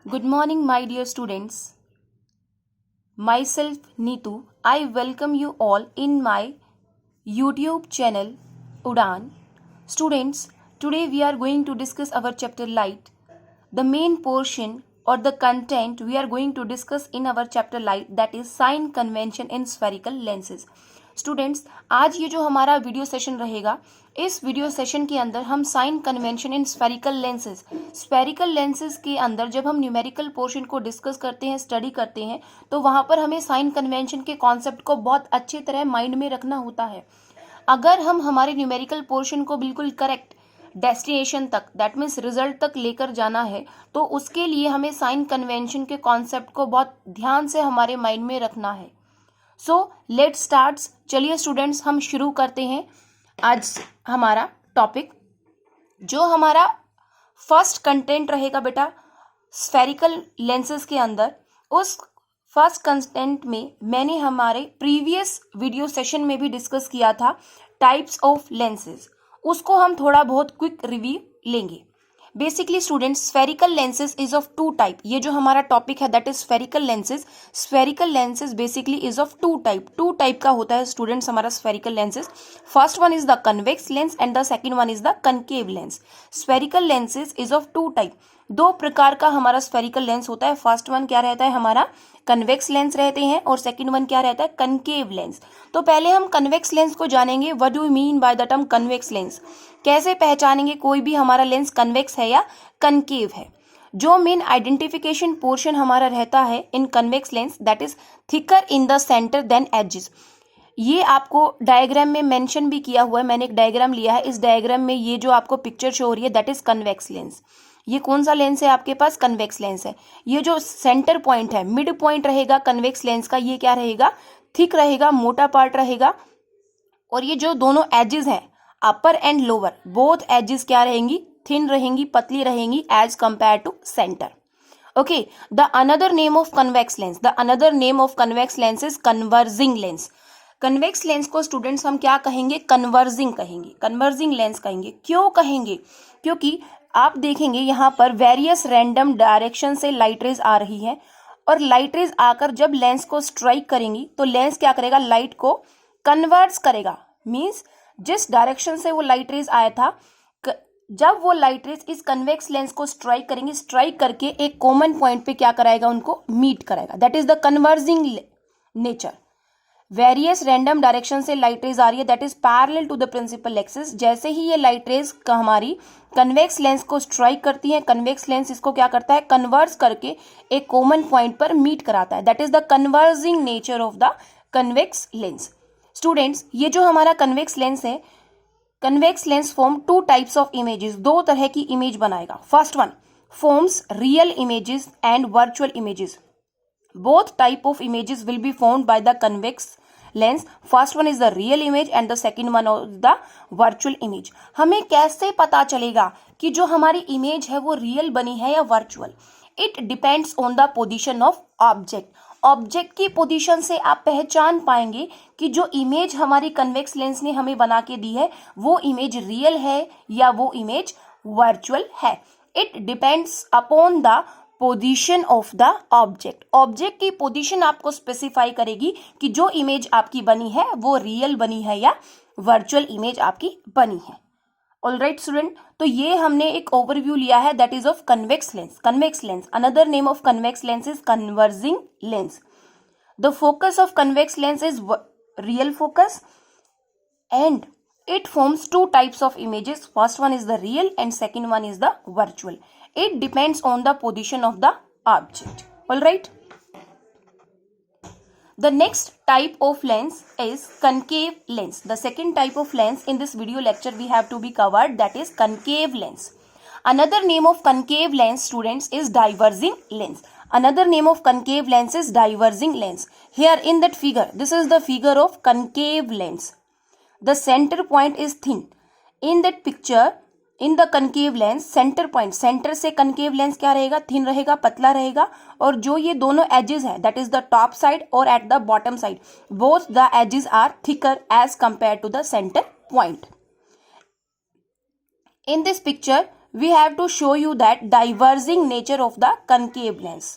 Good morning, my dear students. Myself Neetu. I welcome you all in my YouTube channel Udan. Students, today we are going to discuss our chapter Light. The main portion or the content we are going to discuss in our chapter Light, that is sign convention in spherical lenses. Students, आज ये जो हमारा video session रहेगा, इस video session के अंदर हम sign convention in spherical lenses के अंदर जब हम न्यूमेरिकल पोर्शन को डिस्कस करते हैं, स्टडी करते हैं, तो वहाँ पर हमें साइन कन्वेंशन के कॉन्सेप्ट को बहुत अच्छी तरह माइंड में रखना होता है। अगर हम हमारे न्यूमेरिकल पोर्शन को बिल्कुल करेक्ट डेस्टिनेशन तक, दैट मीन्स रिजल्ट तक लेकर जाना है, तो उसके लिए हमें साइन कन्वेंशन के कॉन्सेप्ट को बहुत ध्यान से हमारे माइंड में रखना है। So let's start. चलिए स्टूडेंट्स, हम शुरू करते हैं आज हमारा टॉपिक। जो हमारा फर्स्ट कंटेंट रहेगा बेटा स्फेरिकल लेंसेज के अंदर, उस फर्स्ट कंटेंट में मैंने हमारे प्रीवियस वीडियो सेशन में भी डिस्कस किया था टाइप्स ऑफ लेंसेज। उसको हम थोड़ा बहुत क्विक रिव्यू लेंगे। Basically students, spherical lenses is of two type. ये जो हमारा टॉपिक है that is spherical lenses. Spherical lenses basically is of two type का होता है स्टूडेंट्स हमारा spherical lenses. First one is the convex lens and the second one is the concave lens. Spherical lenses is of two type. दो प्रकार का हमारा spherical lens होता है। फर्स्ट वन क्या रहता है, हमारा कन्वेक्स लेंस रहते हैं, और सेकंड वन क्या रहता है, कनकेव लेंस। तो पहले हम कन्वेक्स लेंस को जानेंगे। What do you mean by the term convex lens? कैसे पहचानेंगे कोई भी हमारा लेंस कन्वेक्स है या कनकेव है? जो मेन आइडेंटिफिकेशन पोर्शन हमारा रहता है in convex lens, that is thicker in the centre than edges. ये आपको डायग्राम में मेंशन भी किया हुआ है। मैंने एक डायग्राम लिया है। इस डायग्राम में ये जो आपको पिक्चर शो हो रही है दैट इज कन्वेक्स लेंस। ये कौन सा लेंस है आपके पास? कन्वेक्स लेंस है। ये जो सेंटर पॉइंट है, मिड पॉइंट रहेगा कन्वेक्स लेंस का, ये क्या रहेगा, थिक रहेगा, मोटा पार्ट रहेगा। और ये जो दोनों एजेस हैं, upper and lower, both edges क्या रहेंगी, थिन रहेंगी, पतली रहेंगी edge compare to centre. Okay, the another name of convex lens is converging lens. Convex lens को स्टूडेंट्स हम क्या कहेंगे, कन्वर्जिंग कहेंगे, कन्वर्जिंग लेंस कहेंगे। क्यों कहेंगे? क्योंकि आप देखेंगे यहाँ पर वेरियस रैंडम डायरेक्शन से लाइट रेज आ रही है, और लाइट रेज आकर जब लेंस को स्ट्राइक करेंगी तो लेंस क्या करेगा, लाइट को कन्वर्ट्स करेगा। मींस जिस डायरेक्शन से वो लाइट रेज आया था, जब वो लाइट रेज इस कन्वेक्स लेंस को स्ट्राइक करेंगे, स्ट्राइक करके एक कॉमन पॉइंट पे क्या कराएगा, उनको मीट कराएगा। That is the converging nature. Various random direction से लाइट रेज आ रही है, that is parallel to the principal axis. जैसे ही ये लाइट रेज हमारी कन्वेक्स लेंस को स्ट्राइक करती है, कन्वेक्स लेंस इसको क्या करता है, कन्वर्स करके एक कॉमन पॉइंट पर मीट कराता है। That is the converging nature of the convex lens. Students, ये जो हमारा कन्वेक्स लेंस है, convex lens form two types of images. दो तरह की इमेज बनाएगा। First one forms real images and virtual images. Both type of images will be formed by the convex lens. First one is the real image and the second one is the virtual image. हमें कैसे पता चलेगा कि जो हमारी image है वो real बनी है या virtual? It depends on the position of object. Object की पोजीशन से आप पहचान पाएंगे कि जो इमेज हमारी कन्वेक्स लेंस ने हमें बना के दी है वो इमेज रियल है या वो इमेज वर्चुअल है। It depends upon the position of the object. Object की पोजीशन आपको स्पेसिफाई करेगी कि जो इमेज आपकी बनी है वो रियल बनी है या वर्चुअल इमेज आपकी बनी है। ऑलराइट स्टूडेंट, तो ये हमने एक ओवरव्यू लिया है that is of convex lens. Another name of convex lens is converging lens. The focus of convex lens is real focus and it forms two types of images. First one is the real and second one is the virtual. It depends on the position of the object. All right. The next type of lens is concave lens. The second type of lens in this video lecture we have to be covered, that is concave lens. Another name of concave lens, students, is diverging lens. Another name of concave lens is diverging lens. Here in that figure, this is the figure of concave lens. The center point is thin. In that picture, in the concave lens, center point, center से concave lens क्या रहेगा, thin रहेगा, पतला रहेगा, और जो ये दोनों edges हैं, that is the top side और at the bottom side, both the edges are thicker as compared to the center point. In this picture, we have to show you that diverging nature of the concave lens.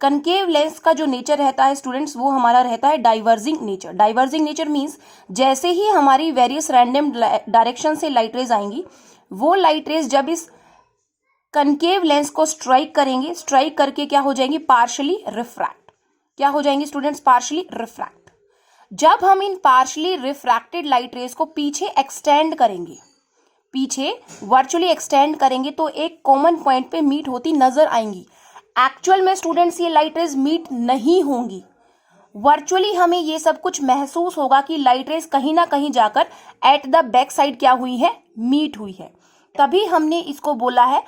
Concave lens का जो nature रहता है students, वो हमारा रहता है diverging nature. Diverging nature means जैसे ही हमारी वेरियस रैंडम डायरेक्शन से लाइट रेज आएंगी, वो लाइट रेज जब इस कनकेव लेंस को स्ट्राइक करेंगे, स्ट्राइक करके क्या हो जाएंगी, पार्शली रिफ्रैक्ट. क्या हो जाएंगे स्टूडेंट्स, पार्शली रिफ्रैक्ट. जब हम इन पार्शली रिफ्रैक्टेड लाइट रेज को पीछे एक्सटेंड करेंगे, पीछे वर्चुअली एक्सटेंड करेंगे, तो एक कॉमन पॉइंट पे मीट होती नजर आएंगी. एक्चुअल में स्टूडेंट्स ये लाइट रेज मीट नहीं होंगी. वर्चुअली हमें ये सब कुछ महसूस होगा कि लाइट रेज कहीं ना कहीं जाकर एट द बैक साइड क्या हुई है, मीट हुई है. तभी हमने इसको बोला है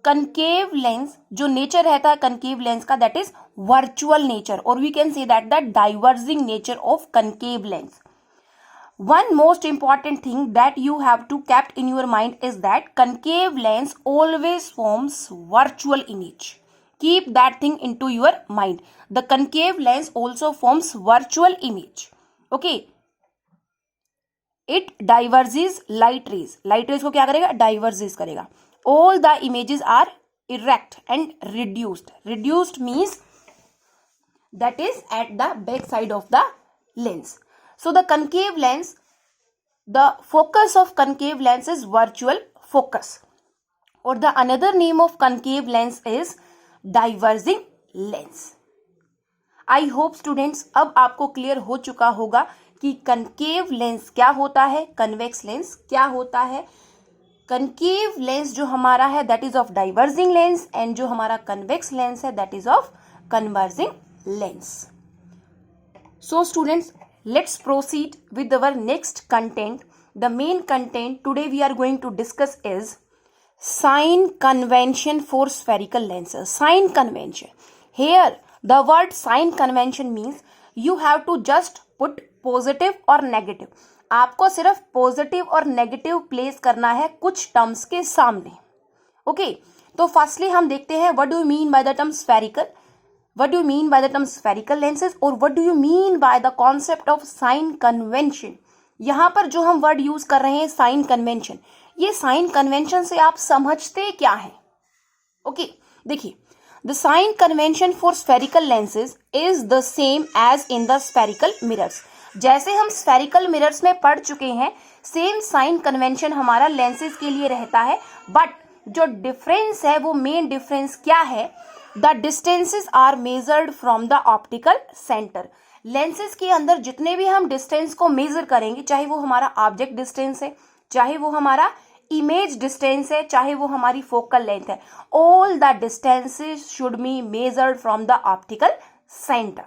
कनकेव लेंस. जो नेचर रहता है कनकेव लेंस का, दैट इज वर्चुअल नेचर, और we can say that the diverging nature of concave lens. One most important thing that you have to keep in your mind is that concave lens always forms virtual image. Keep that thing into your mind. The concave lens also forms virtual image. Okay. It diverges light rays. Light rays को क्या करेगा, diverges करेगा. All the images are erect and reduced. Reduced means that is at the back side of the lens. So the concave lens, the focus of concave lens is virtual focus, or the another name of concave lens is diverging lens. I hope students अब आपको clear हो चुका होगा कि concave lens क्या होता है, convex lens क्या होता है. concave lens जो हमारा है that is of diverging lens, and जो हमारा convex lens है that is of converging lens. So students, let's proceed with our next content. The main content today we are going to discuss is sign convention for spherical lenses. Sign convention. Here the word sign convention means you have to just put positive or negative. आपको सिर्फ positive और negative place करना है कुछ terms के सामने. Okay, तो firstly हम देखते हैं what do you mean by the term spherical. What do you mean by the term spherical lenses, और what do you mean by the concept of sign convention? यहाँ पर जो हम वर्ड यूज कर रहे हैं साइन कन्वेंशन, ये sign convention से आप समझते क्या है. ओके, देखिए, the sign convention for spherical lenses is the same as in the spherical mirrors. जैसे हम स्फेरिकल मिरर्स में पढ़ चुके हैं, सेम साइन कन्वेंशन हमारा लेंसेज के लिए रहता है. बट जो डिफरेंस है, वो मेन डिफरेंस क्या है, The distances are measured from the optical center. Lenses के अंदर जितने भी हम डिस्टेंस को मेजर करेंगे, चाहे वो हमारा ऑब्जेक्ट डिस्टेंस है, चाहे वो हमारा इमेज डिस्टेंस है, चाहे वो हमारी फोकल लेंथ है, all the distances should be measured from the optical centre.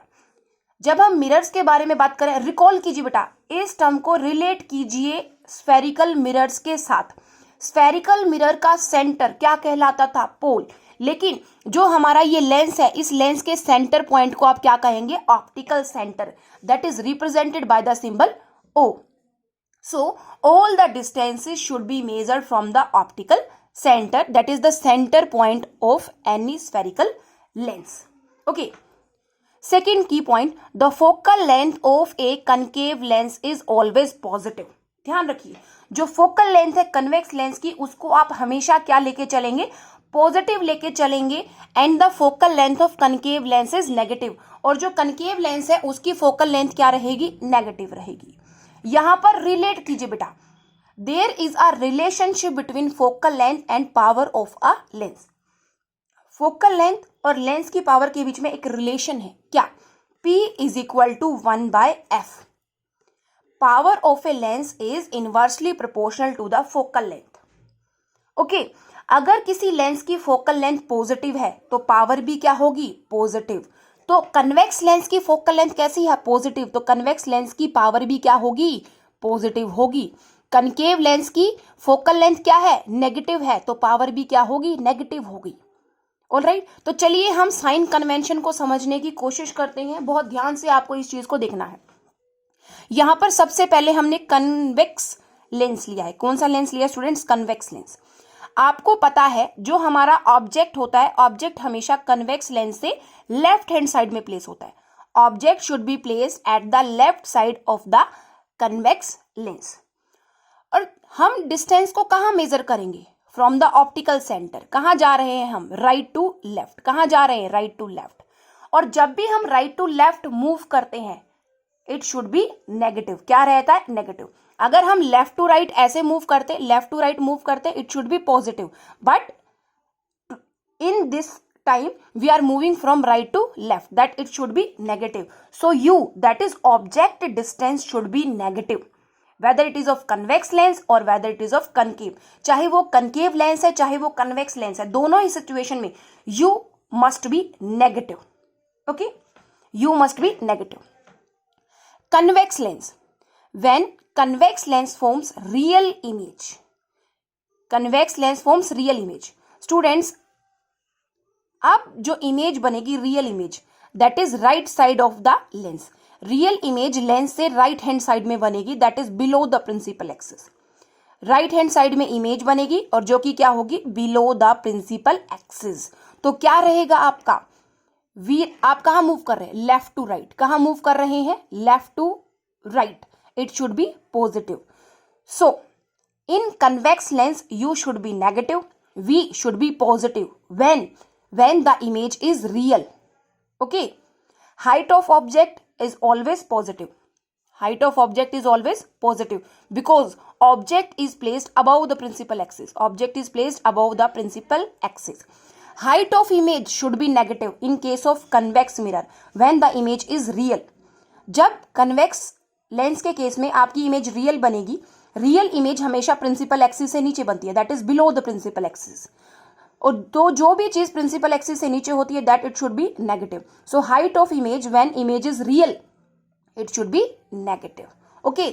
जब हम मिरर्स के बारे में बात करें, रिकॉल कीजिए बेटा, इस टर्म को रिलेट कीजिए स्फेरिकल मिरर्स के साथ. स्फेरिकल मिरर का सेंटर क्या कहलाता था, पोल. लेकिन जो हमारा ये लेंस है, इस लेंस के सेंटर पॉइंट को आप क्या कहेंगे, optical centre. That is represented by the symbol O. So all the distances should be measured from the optical centre. That is the centre point of any spherical lens. Okay, second key point, the focal length of a concave lens is always positive. ध्यान रखिए, जो focal length है convex lens की, उसको आप हमेशा क्या लेके चलेंगे, पॉजिटिव लेके चलेंगे. And the focal length of concave lens is negative. और जो कनकेव लेंस है उसकी फोकल लेंथ क्या रहेगी, नेगेटिव रहेगी. यहां पर रिलेट कीजिए बेटा, there is a relationship between focal length and power of a lens. Focal length और लेंस की पावर के बीच में एक रिलेशन है. क्या, P is equal to 1/f. Power of a lens is inversely proportional to the focal length. Okay, अगर किसी लेंस की फोकल लेंथ पॉजिटिव है तो पावर भी क्या होगी, पॉजिटिव. तो कन्वेक्स लेंस की फोकल लेंथ कैसी है, पॉजिटिव, तो कन्वेक्स लेंस की पावर भी क्या होगी, पॉजिटिव होगी. कनकेव लेंस की फोकल लेंथ क्या है, नेगेटिव है, तो पावर भी क्या होगी, नेगेटिव होगी. ऑलराइट, तो चलिए हम साइन कन्वेंशन को समझने की कोशिश करते हैं. बहुत ध्यान से आपको इस चीज को देखना है. यहां पर सबसे पहले हमने कन्वेक्स लेंस लिया है. कौन सा लेंस लिया स्टूडेंट्स, कन्वेक्स लेंस. आपको पता है जो हमारा ऑब्जेक्ट होता है, ऑब्जेक्ट हमेशा कन्वेक्स लेंस से लेफ्ट हैंड साइड में प्लेस होता है. Object should be placed at the left side of the convex lens. और हम डिस्टेंस को कहाँ मेजर करेंगे, फ्रॉम द ऑप्टिकल सेंटर, कहाँ जा रहे हैं हम, राइट टू लेफ्ट, कहाँ जा रहे हैं, राइट टू लेफ्ट। और जब भी हम राइट टू लेफ्ट मूव करते हैं इट शुड बी नेगेटिव, क्या रहता है, नेगेटिव। अगर हम लेफ्ट टू राइट ऐसे मूव करते, लेफ्ट टू राइट मूव करते, it should be positive, but in this time we are moving from right to left, that it should be negative. So u, that is object distance, should be negative whether it is of convex lens or whether it is of concave। चाहे वो concave lens है चाहे वो convex lens है, दोनों ही situation में u must be negative। okay, u must be negative। convex lens, when convex lens forms real image, convex lens forms real image। students, अब जो इमेज बनेगी real image, that is right side of the lens, real image lens से right hand side में बनेगी, that is below the principal axis. Right hand side में image बनेगी और जो कि क्या होगी, बिलो द प्रिंसिपल एक्सिस। तो क्या रहेगा आपका, आप कहां मूव कर रहे हैं, लेफ्ट टू राइट, कहां मूव कर रहे हैं, left to right, it should be positive. So in convex lens u should be negative, v should be positive when the image is real। okay, height of object is always positive, height of object is always positive because object is placed above the principal axis, object is placed above the principal axis। height of image should be negative in case of convex mirror when the image is real। जब convex lens के case में आपकी image real बनेगी, real image हमेशा principal axis से नीचे बनती है, that is below the principal axis. और तो जो भी चीज प्रिंसिपल एक्सिस से नीचे होती है that it should be negative. So height of image when image is real it should be negative. Okay,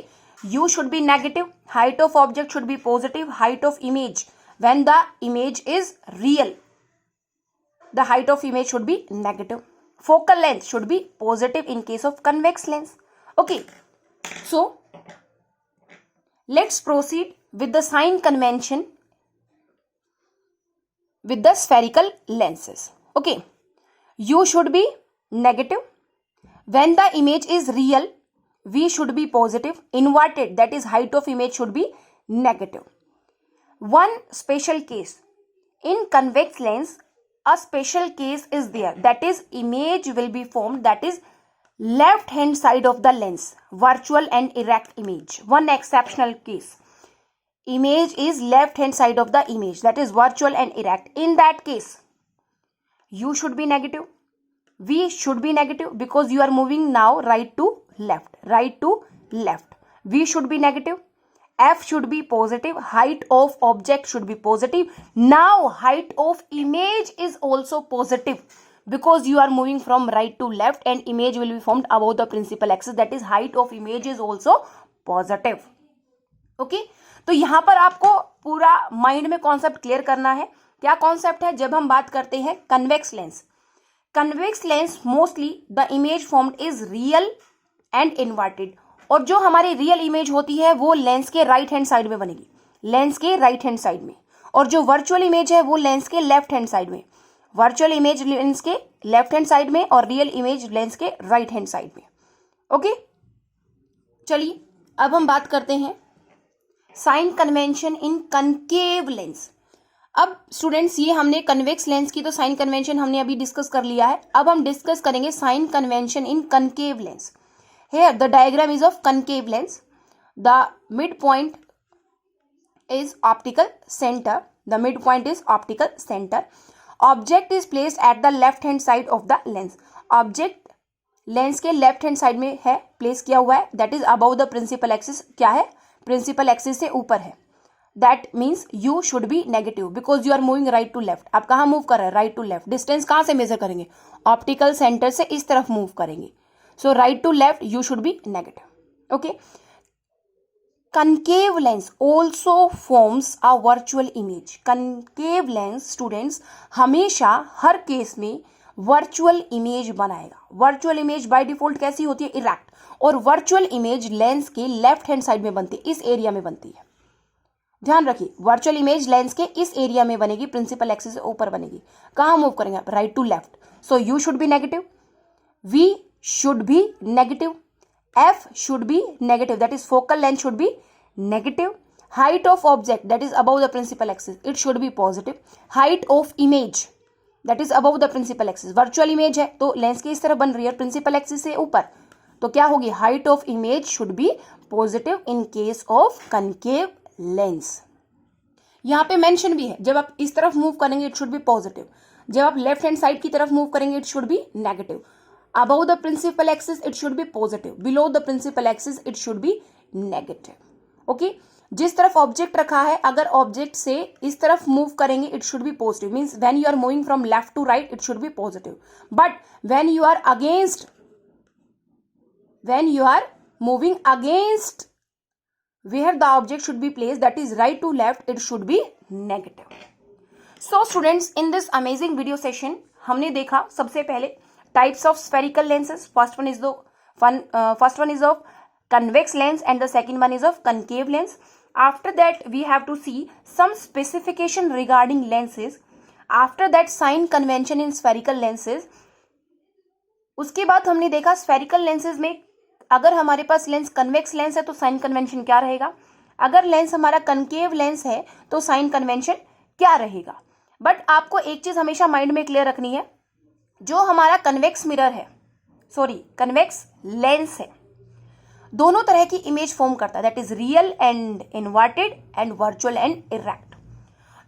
you should be negative, height of object should be positive, height of image when the image is real the height of image should be negative. Focal length should be positive in case of convex lens. Okay, so let's proceed with the sign convention with the spherical lenses। okay, u should be negative when the image is real, v should be positive, inverted that is height of image should be negative। one special case, in convex lens a special case is there, that is image will be formed, that is left hand side of the lens, virtual and erect image। one exceptional case, image is left hand side of the image, that is virtual and erect, in that case u should be negative, v should be negative because you are moving now right to left, right to left, v should be negative, f should be positive, height of object should be positive। now height of image is also positive because you are moving from right to left and image will be formed above the principal axis, that is height of image is also positive। okay, तो यहां पर आपको पूरा mind में concept clear करना है। क्या concept है, जब हम बात करते हैं convex lens, convex lens mostly the image formed is real and inverted, और जो हमारी रियल इमेज होती है वो लेंस के राइट हैंड साइड में बनेगी, लेंस के राइट हैंड साइड में, और जो वर्चुअल इमेज है वो लेंस के लेफ्ट हैंड साइड में, वर्चुअल इमेज लेंस के लेफ्ट हैंड साइड में और रियल इमेज लेंस के राइट हैंड साइड में। ओके, चलिए अब हम बात करते हैं sign convention in concave lens. अब स्टूडेंट्स ये हमने कन्वेक्स लेंस की तो साइन कन्वेंशन हमने अभी डिस्कस कर लिया है, अब हम डिस्कस करेंगे sign convention in concave lens. Here the diagram is of concave lens, the mid point is optical centre, the mid point is optical centre, object is placed at the left hand side of the lens, object lens के left hand side में है, place किया हुआ है, that is above the principal axis, क्या है, principal axis से ऊपर है, that means u should be negative because you are moving right to left. आप कहाँ मूव कर रहे हैं, राइट टू लेफ्ट, डिस्टेंस कहाँ से मेजर करेंगे, ऑप्टिकल सेंटर से इस तरफ मूव करेंगे, so right to left you should be negative. Okay, concave lens also forms a virtual image। concave lens students हमेशा हर केस में वर्चुअल इमेज बनाएगा। वर्चुअल इमेज बाय डिफॉल्ट कैसी होती है, इरेक्ट, और वर्चुअल इमेज लेंस के लेफ्ट हैंड साइड में बनती है, इस एरिया में बनती है, ध्यान रखिए, वर्चुअल इमेज लेंस के इस एरिया में बनेगी, प्रिंसिपल एक्सिस से ऊपर बनेगी। कहाँ मूव करेंगे आप, right to left, so u should be negative, v should be negative, F should be negative, that is focal length should be negative, height of object that is above the principal axis, it should be positive. height of image that is above the principal axis, virtual image है तो lens के इस तरफ बन रही है, principal axis से ऊपर, तो क्या होगी, height of image should be positive in case of concave lens. यहाँ पे मेंशन भी है, जब आप इस तरफ मूव करेंगे इट शुड बी पॉजिटिव, जब आप लेफ्ट हैंड साइड की तरफ मूव करेंगे it should be negative. Above the principal axis it should be positive, below the principal axis it should be negative. Okay, जिस तरफ ऑब्जेक्ट रखा है, अगर ऑब्जेक्ट से इस तरफ मूव करेंगे it should be positive, means when you are moving from left to right it should be positive. But when you are against, when you are moving against where the object should be placed, that is right to left, it should be negative. So students, in this amazing video session हमने देखा सबसे पहले types of spherical lenses. First one is of convex lens and the second one is of concave lens. After that we have to see some specification regarding lenses. After that, sign convention in spherical lenses. उसके बाद हमने देखा spherical lenses में अगर हमारे पास lens convex lens है तो sign convention क्या रहेगा, अगर लेंस हमारा कनकेव लेंस है तो साइन कन्वेंशन क्या रहेगा. बट आपको एक चीज हमेशा माइंड में क्लियर रखनी है, जो हमारा कन्वेक्स मिरर है, कन्वेक्स लेंस है, दोनों तरह की इमेज फॉर्म करता है, that is real and inverted and virtual and erect.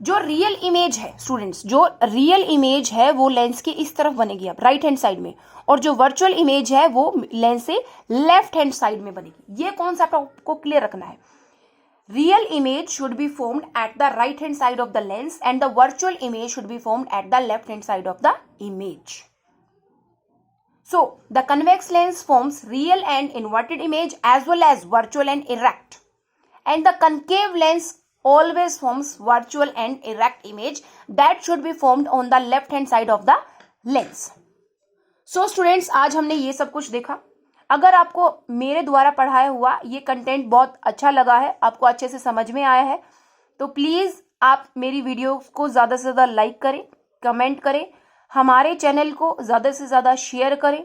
जो रियल इमेज है स्टूडेंट्स, जो रियल इमेज है वो लेंस के इस तरफ बनेगी आप राइट हैंड साइड में, और जो वर्चुअल इमेज है वो लेंस से लेफ्ट हैंड साइड में बनेगी. ये कॉन्सेप्ट आपको क्लियर रखना है. Real image should be formed at the right hand side of the lens and the virtual image should be formed at the left hand side of the image. So the convex lens forms real and inverted image as well as virtual and erect, and the concave lens always forms virtual and erect image that should be formed on the left hand side of the lens. So students, आज हमने ये सब कुछ देखा. अगर आपको मेरे द्वारा पढ़ाया हुआ ये कंटेंट बहुत अच्छा लगा है, आपको अच्छे से समझ में आया है, तो प्लीज़ आप मेरी वीडियो को ज़्यादा से ज़्यादा लाइक करें, कमेंट करें, हमारे चैनल को ज़्यादा से ज़्यादा शेयर करें.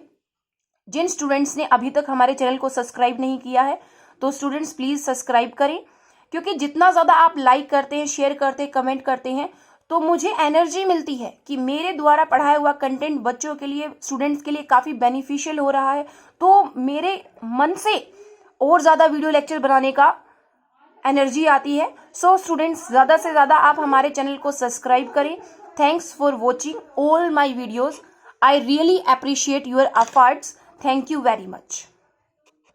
जिन स्टूडेंट्स ने अभी तक हमारे चैनल को सब्सक्राइब नहीं किया है तो स्टूडेंट्स प्लीज़ सब्सक्राइब करें, क्योंकि जितना ज़्यादा आप लाइक करते हैं, शेयर करते हैं, कमेंट करते हैं तो मुझे एनर्जी मिलती है कि मेरे द्वारा पढ़ाया हुआ कंटेंट बच्चों के लिए, स्टूडेंट्स के लिए काफ़ी बेनिफिशियल हो रहा है, तो मेरे मन से और ज़्यादा वीडियो लेक्चर बनाने का एनर्जी आती है. सो स्टूडेंट्स, ज़्यादा से ज़्यादा आप हमारे चैनल को सब्सक्राइब करें. Thanks for watching all my videos. I really appreciate your efforts. Thank you very much.